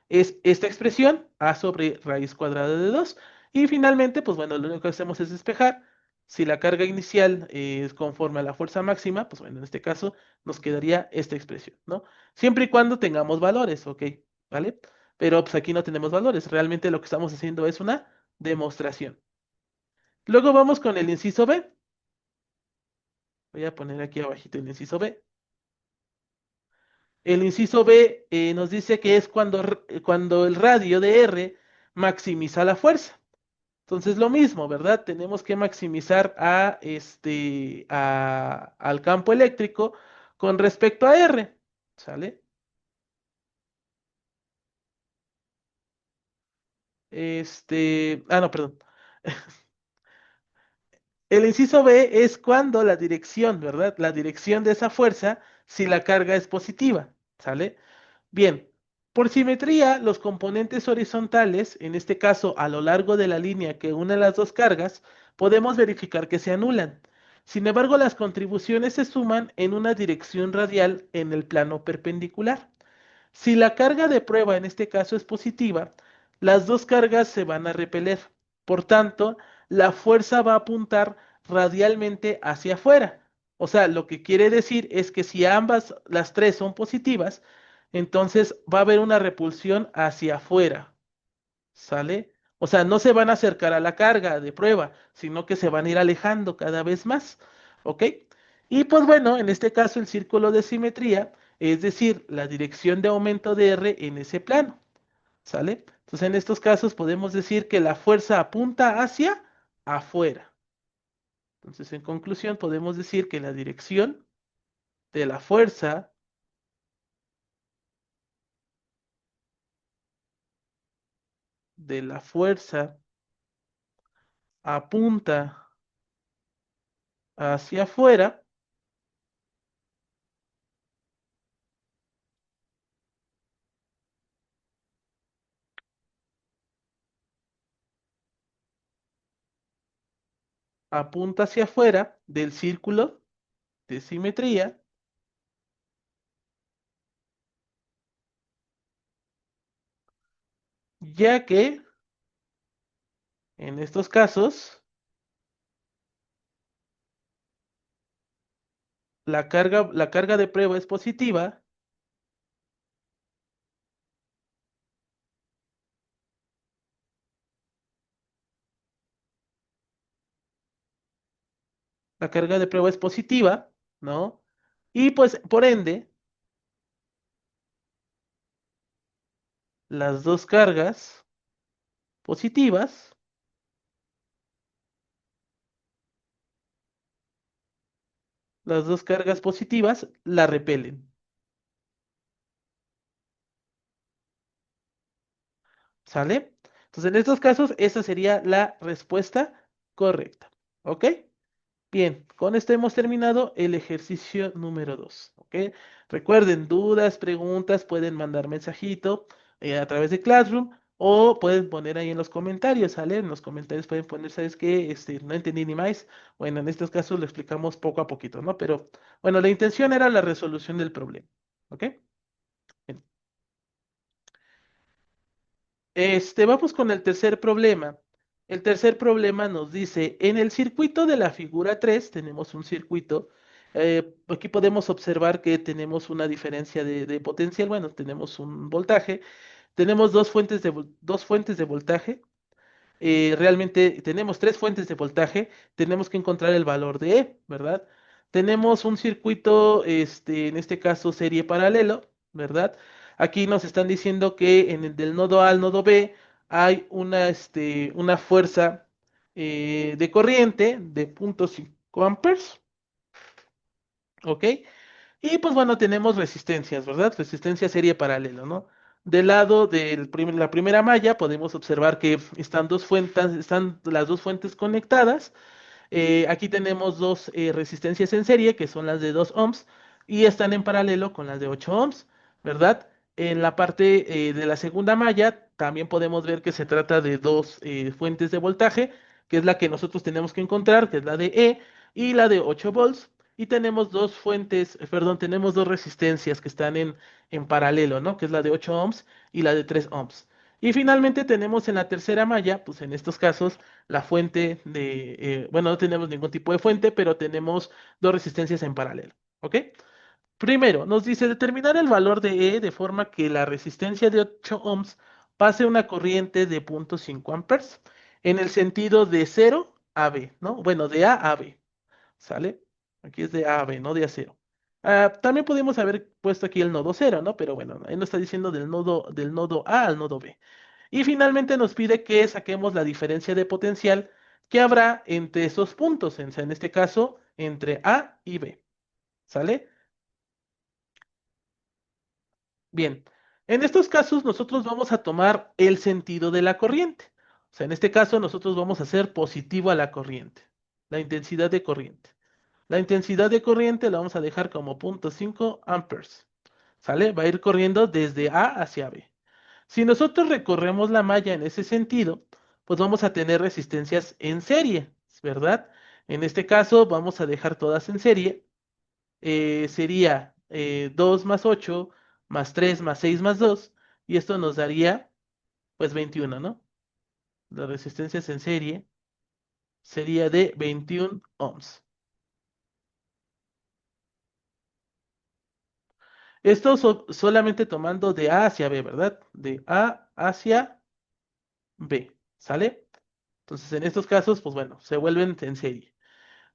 es esta expresión, A sobre raíz cuadrada de 2. Y finalmente, pues bueno, lo único que hacemos es despejar. Si la carga inicial es conforme a la fuerza máxima, pues bueno, en este caso nos quedaría esta expresión, ¿no? Siempre y cuando tengamos valores, ¿ok? ¿Vale? Pero pues aquí no tenemos valores. Realmente lo que estamos haciendo es una demostración. Luego vamos con el inciso B. Voy a poner aquí abajito el inciso B. El inciso B nos dice que es cuando el radio de R maximiza la fuerza. Entonces lo mismo, ¿verdad? Tenemos que maximizar al campo eléctrico con respecto a R. ¿Sale? No, perdón. El inciso B es cuando la dirección, ¿verdad? La dirección de esa fuerza, si la carga es positiva. ¿Sale? Bien, por simetría, los componentes horizontales, en este caso a lo largo de la línea que une las dos cargas, podemos verificar que se anulan. Sin embargo, las contribuciones se suman en una dirección radial en el plano perpendicular. Si la carga de prueba en este caso es positiva, las dos cargas se van a repeler. Por tanto, la fuerza va a apuntar radialmente hacia afuera. O sea, lo que quiere decir es que si ambas, las tres son positivas, entonces va a haber una repulsión hacia afuera. ¿Sale? O sea, no se van a acercar a la carga de prueba, sino que se van a ir alejando cada vez más. ¿Ok? Y pues bueno, en este caso el círculo de simetría, es decir, la dirección de aumento de R en ese plano. ¿Sale? Entonces en estos casos podemos decir que la fuerza apunta hacia afuera. Entonces en conclusión podemos decir que la dirección de la fuerza apunta hacia afuera, apunta hacia afuera del círculo de simetría, ya que en estos casos la carga de prueba es positiva, la carga de prueba es positiva, ¿no? Y pues por ende, las dos cargas positivas, las dos cargas positivas la repelen. ¿Sale? Entonces, en estos casos, esa sería la respuesta correcta. ¿Ok? Bien, con esto hemos terminado el ejercicio número 2. ¿Ok? Recuerden, dudas, preguntas, pueden mandar mensajito a través de Classroom o pueden poner ahí en los comentarios, ¿sale? En los comentarios pueden poner, ¿sabes qué? No entendí ni más. Bueno, en estos casos lo explicamos poco a poquito, ¿no? Pero bueno, la intención era la resolución del problema. ¿Ok? Bien. Vamos con el tercer problema. El tercer problema nos dice, en el circuito de la figura 3 tenemos un circuito, aquí podemos observar que tenemos una diferencia de potencial, bueno, tenemos un voltaje, tenemos dos fuentes de voltaje, realmente tenemos tres fuentes de voltaje, tenemos que encontrar el valor de E, ¿verdad? Tenemos un circuito, en este caso serie paralelo, ¿verdad? Aquí nos están diciendo que en el del nodo A al nodo B hay una fuerza de corriente de 0.5 amperes, ¿ok? Y pues bueno, tenemos resistencias, ¿verdad? Resistencia serie paralelo, ¿no? Del lado de la primera malla podemos observar que están las dos fuentes conectadas. Aquí tenemos dos resistencias en serie, que son las de 2 ohms, y están en paralelo con las de 8 ohms, ¿verdad? En la parte de la segunda malla también podemos ver que se trata de dos fuentes de voltaje, que es la que nosotros tenemos que encontrar, que es la de E y la de 8 volts. Y tenemos dos fuentes, perdón, tenemos dos resistencias que están en paralelo, ¿no? Que es la de 8 ohms y la de 3 ohms. Y finalmente tenemos en la tercera malla, pues en estos casos, la fuente bueno, no tenemos ningún tipo de fuente, pero tenemos dos resistencias en paralelo. ¿Ok? Primero, nos dice determinar el valor de E de forma que la resistencia de 8 ohms pase una corriente de 0.5 amperes en el sentido de 0 a B, ¿no? Bueno, de A a B, ¿sale? Aquí es de A a B, no de A a 0. También podemos haber puesto aquí el nodo 0, ¿no? Pero bueno, ahí nos está diciendo del nodo A al nodo B. Y finalmente nos pide que saquemos la diferencia de potencial que habrá entre esos puntos, en este caso, entre A y B. ¿Sale? Bien, en estos casos nosotros vamos a tomar el sentido de la corriente. O sea, en este caso nosotros vamos a hacer positivo a la corriente, la intensidad de corriente. La intensidad de corriente la vamos a dejar como 0.5 amperes. ¿Sale? Va a ir corriendo desde A hacia B. Si nosotros recorremos la malla en ese sentido, pues vamos a tener resistencias en serie, ¿verdad? En este caso vamos a dejar todas en serie. Sería 2 más 8 más 3 más 6 más 2 y esto nos daría pues 21, ¿no? Las resistencias en serie sería de 21 ohms. Esto solamente tomando de A hacia B, ¿verdad? De A hacia B. ¿Sale? Entonces, en estos casos, pues bueno, se vuelven en serie.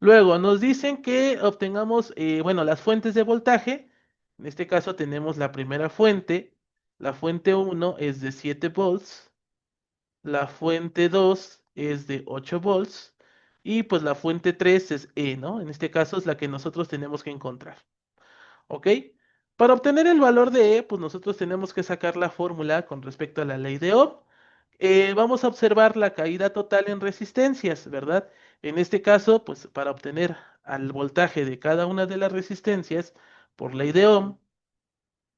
Luego, nos dicen que obtengamos, bueno, las fuentes de voltaje. En este caso tenemos la primera fuente. La fuente uno es de 7 volts. La fuente 2 es de 8 volts. Y pues la fuente 3 es E, ¿no? En este caso es la que nosotros tenemos que encontrar. ¿Ok? Para obtener el valor de E, pues nosotros tenemos que sacar la fórmula con respecto a la ley de Ohm. Vamos a observar la caída total en resistencias, ¿verdad? En este caso, pues para obtener al voltaje de cada una de las resistencias por ley de Ohm,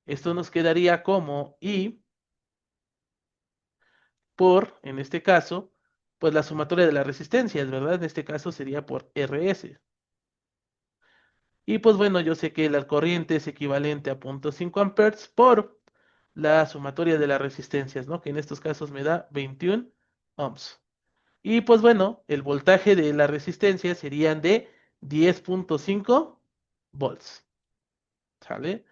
esto nos quedaría como I por, en este caso, pues la sumatoria de las resistencias, ¿verdad? En este caso sería por RS. Y pues bueno, yo sé que la corriente es equivalente a 0.5 amperes por la sumatoria de las resistencias, ¿no? Que en estos casos me da 21 ohms. Y pues bueno, el voltaje de la resistencia serían de 10.5 volts. ¿Sale?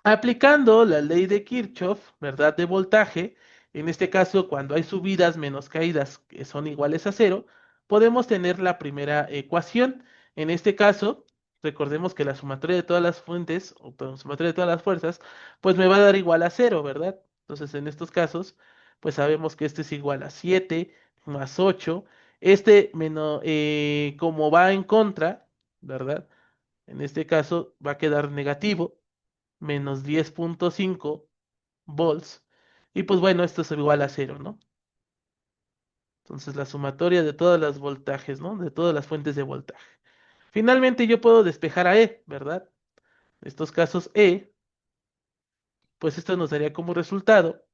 Aplicando la ley de Kirchhoff, ¿verdad? De voltaje, en este caso, cuando hay subidas menos caídas que son iguales a cero, podemos tener la primera ecuación. En este caso, recordemos que la sumatoria de todas las fuentes, o perdón, sumatoria de todas las fuerzas, pues me va a dar igual a cero, ¿verdad? Entonces, en estos casos, pues sabemos que este es igual a 7 más 8. Este menos, como va en contra, ¿verdad? En este caso va a quedar negativo menos 10.5 volts. Y pues bueno, esto es igual a cero, ¿no? Entonces la sumatoria de todas las voltajes, ¿no? De todas las fuentes de voltaje. Finalmente yo puedo despejar a E, ¿verdad? En estos casos E, pues esto nos daría como resultado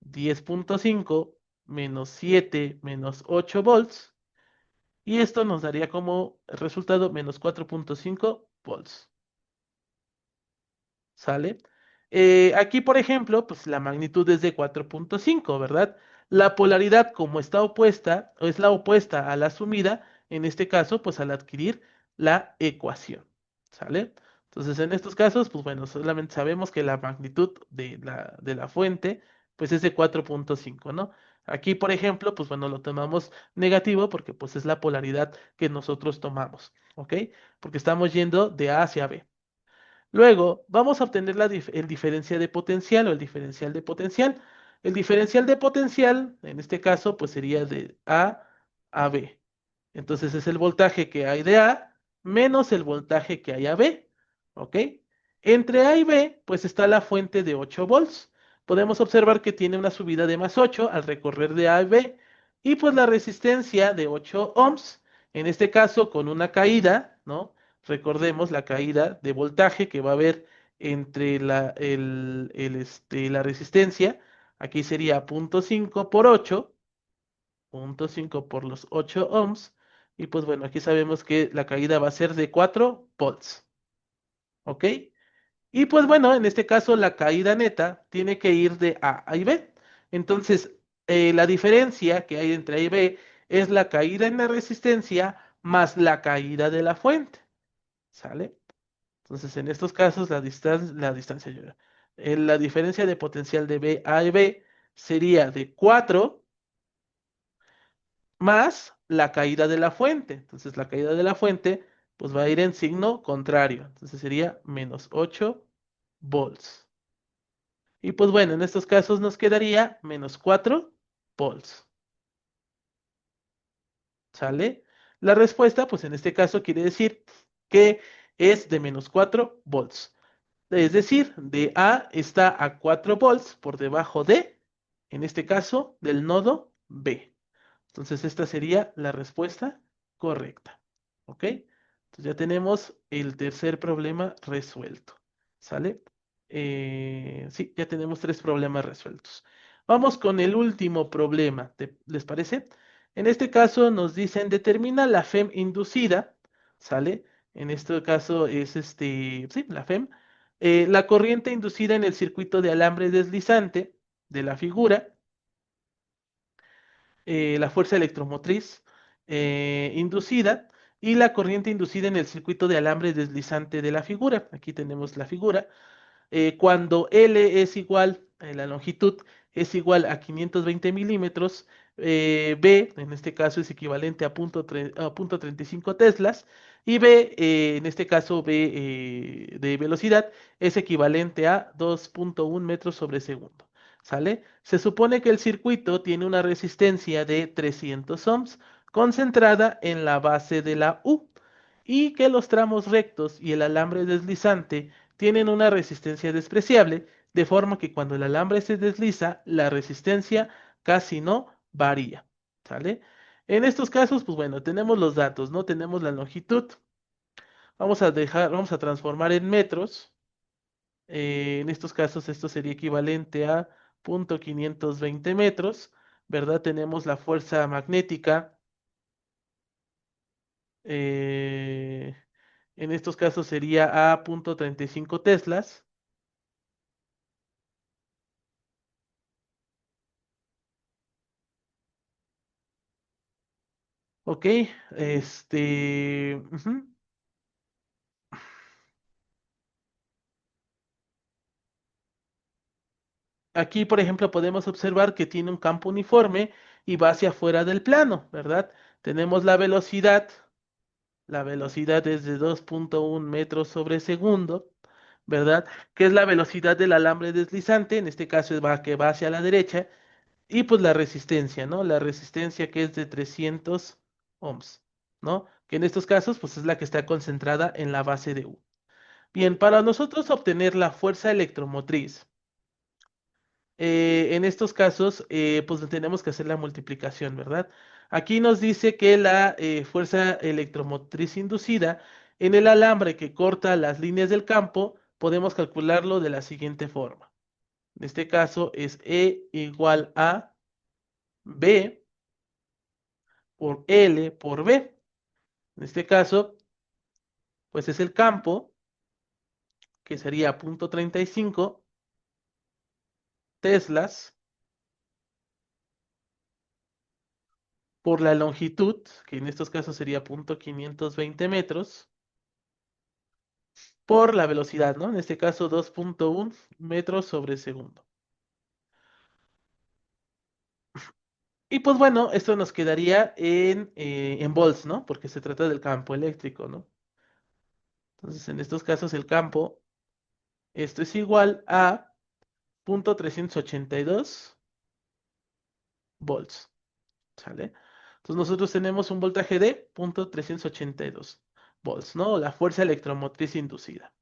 10.5 menos 7 menos 8 volts. Y esto nos daría como resultado menos 4.5 volts. ¿Sale? Aquí, por ejemplo, pues la magnitud es de 4.5, ¿verdad? La polaridad, como está opuesta, o es la opuesta a la sumida, en este caso, pues al adquirir la ecuación, ¿sale? Entonces, en estos casos, pues bueno, solamente sabemos que la magnitud de la fuente, pues es de 4.5, ¿no? Aquí, por ejemplo, pues bueno, lo tomamos negativo porque pues es la polaridad que nosotros tomamos, ¿ok? Porque estamos yendo de A hacia B. Luego, vamos a obtener el diferencial de potencial o el diferencial de potencial. El diferencial de potencial, en este caso, pues sería de A a B. Entonces es el voltaje que hay de A menos el voltaje que hay a B. ¿Ok? Entre A y B, pues está la fuente de 8 volts. Podemos observar que tiene una subida de más 8 al recorrer de A a B. Y pues la resistencia de 8 ohms, en este caso con una caída, ¿no? Recordemos la caída de voltaje que va a haber entre la resistencia. Aquí sería 0.5 por 8, 0.5 por los 8 ohms. Y pues bueno, aquí sabemos que la caída va a ser de 4 volts. ¿Ok? Y pues bueno, en este caso la caída neta tiene que ir de A y B. Entonces, la diferencia que hay entre A y B es la caída en la resistencia más la caída de la fuente. ¿Sale? Entonces, en estos casos, la diferencia de potencial de B a y B sería de 4 más la caída de la fuente. Entonces, la caída de la fuente, pues va a ir en signo contrario. Entonces, sería menos 8 volts. Y pues bueno, en estos casos nos quedaría menos 4 volts. ¿Sale? La respuesta, pues en este caso quiere decir que es de menos 4 volts. Es decir, de A está a 4 volts por debajo de, en este caso, del nodo B. Entonces, esta sería la respuesta correcta. ¿Ok? Entonces ya tenemos el tercer problema resuelto. ¿Sale? Sí, ya tenemos tres problemas resueltos. Vamos con el último problema. ¿Les parece? En este caso nos dicen determina la FEM inducida. ¿Sale? En este caso es sí, la FEM. La corriente inducida en el circuito de alambre deslizante de la figura, la fuerza electromotriz inducida y la corriente inducida en el circuito de alambre deslizante de la figura. Aquí tenemos la figura. Cuando L es igual, la longitud es igual a 520 milímetros, B, en este caso, es equivalente a punto 35 teslas, y B, en este caso, B de velocidad, es equivalente a 2,1 metros sobre segundo. ¿Sale? Se supone que el circuito tiene una resistencia de 300 ohms concentrada en la base de la U y que los tramos rectos y el alambre deslizante tienen una resistencia despreciable, de forma que cuando el alambre se desliza, la resistencia casi no varía. ¿Sale? En estos casos, pues bueno, tenemos los datos, ¿no? Tenemos la longitud. Vamos a transformar en metros. En estos casos, esto sería equivalente a 520 metros, ¿verdad? Tenemos la fuerza magnética. eh, en estos casos sería a 35 teslas. Ok, ujú. Aquí, por ejemplo, podemos observar que tiene un campo uniforme y va hacia afuera del plano, ¿verdad? Tenemos la velocidad es de 2,1 metros sobre segundo, ¿verdad? Que es la velocidad del alambre deslizante, en este caso que va hacia la derecha, y pues la resistencia, ¿no? La resistencia que es de 300 ohms, ¿no? Que en estos casos, pues es la que está concentrada en la base de U. Bien, para nosotros obtener la fuerza electromotriz, en estos casos, pues tenemos que hacer la multiplicación, ¿verdad? Aquí nos dice que la fuerza electromotriz inducida en el alambre que corta las líneas del campo, podemos calcularlo de la siguiente forma. En este caso es E igual a B por L por B. En este caso, pues es el campo, que sería 0,35 teslas por la longitud, que en estos casos sería 520 metros, por la velocidad, ¿no? En este caso 2,1 metros sobre segundo. Y pues bueno, esto nos quedaría en volts, ¿no? Porque se trata del campo eléctrico, ¿no? Entonces, en estos casos, el campo, esto es igual a 0,382 volts, ¿sale? Entonces, nosotros tenemos un voltaje de 0,382 volts, ¿no? La fuerza electromotriz inducida.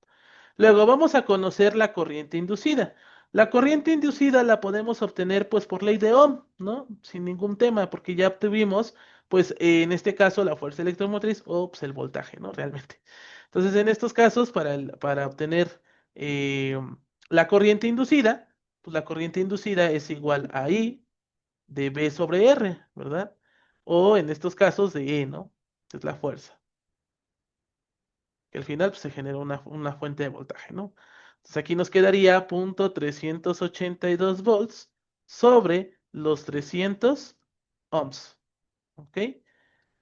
Luego vamos a conocer la corriente inducida. La corriente inducida la podemos obtener pues por ley de Ohm, ¿no? Sin ningún tema, porque ya obtuvimos pues en este caso la fuerza electromotriz o pues, el voltaje, ¿no? Realmente. Entonces en estos casos para obtener eh, la corriente inducida, pues la corriente inducida es igual a I de B sobre R, ¿verdad? O en estos casos de E, ¿no? Que es la fuerza que al final pues, se genera una fuente de voltaje, ¿no? Entonces aquí nos quedaría 0,382 volts sobre los 300 ohms, ¿ok?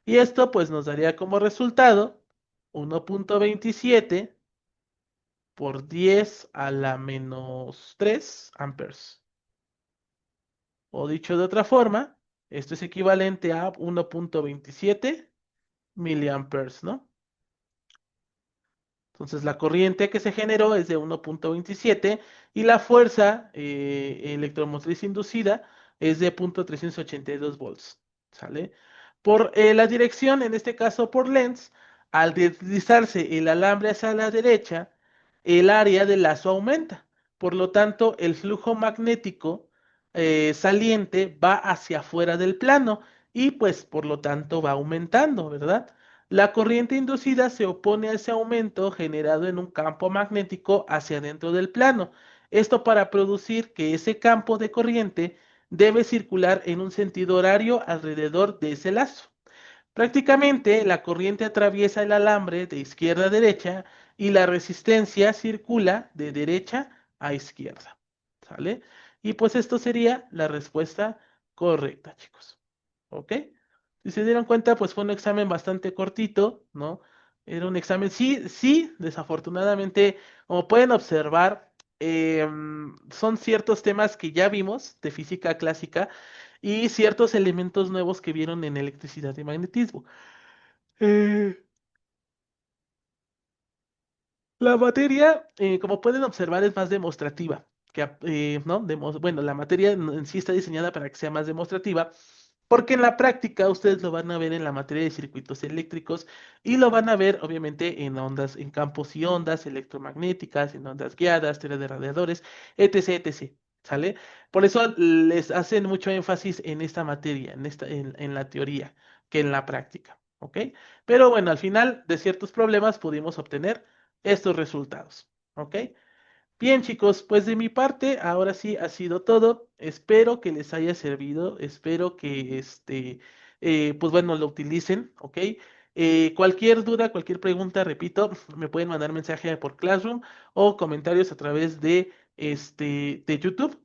Y esto pues nos daría como resultado 1,27 por 10 a la menos 3 amperes. O dicho de otra forma, esto es equivalente a 1,27 miliamperes, ¿no? Entonces la corriente que se generó es de 1,27 y la fuerza electromotriz inducida es de 0,382 volts. ¿Sale? Por la dirección, en este caso por Lenz, al deslizarse el alambre hacia la derecha, el área del lazo aumenta. Por lo tanto, el flujo magnético saliente va hacia afuera del plano y pues por lo tanto va aumentando, ¿verdad? La corriente inducida se opone a ese aumento generado en un campo magnético hacia dentro del plano. Esto para producir que ese campo de corriente debe circular en un sentido horario alrededor de ese lazo. Prácticamente la corriente atraviesa el alambre de izquierda a derecha y la resistencia circula de derecha a izquierda. ¿Sale? Y pues esto sería la respuesta correcta, chicos. ¿Ok? Si se dieron cuenta, pues fue un examen bastante cortito, ¿no? Era un examen, sí, sí, desafortunadamente, como pueden observar, son ciertos temas que ya vimos de física clásica y ciertos elementos nuevos que vieron en electricidad y magnetismo. Eh, La materia, como pueden observar, es más demostrativa. ¿No? Bueno, la materia en sí está diseñada para que sea más demostrativa, porque en la práctica ustedes lo van a ver en la materia de circuitos eléctricos y lo van a ver, obviamente, en ondas, en campos y ondas electromagnéticas, en ondas guiadas, teoría de radiadores, etc., etc. ¿Sale? Por eso les hacen mucho énfasis en esta materia, en la teoría, que en la práctica. ¿Ok? Pero bueno, al final de ciertos problemas pudimos obtener estos resultados. ¿Ok? Bien, chicos, pues de mi parte, ahora sí ha sido todo. Espero que les haya servido. Espero que pues bueno, lo utilicen. ¿Ok? Cualquier duda, cualquier pregunta, repito, me pueden mandar mensaje por Classroom o comentarios a través de YouTube.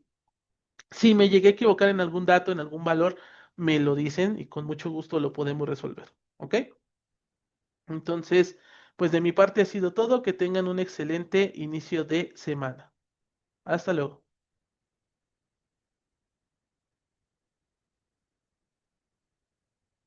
Si me llegué a equivocar en algún dato, en algún valor, me lo dicen y con mucho gusto lo podemos resolver. ¿Ok? Entonces, pues de mi parte ha sido todo. Que tengan un excelente inicio de semana. Hasta luego.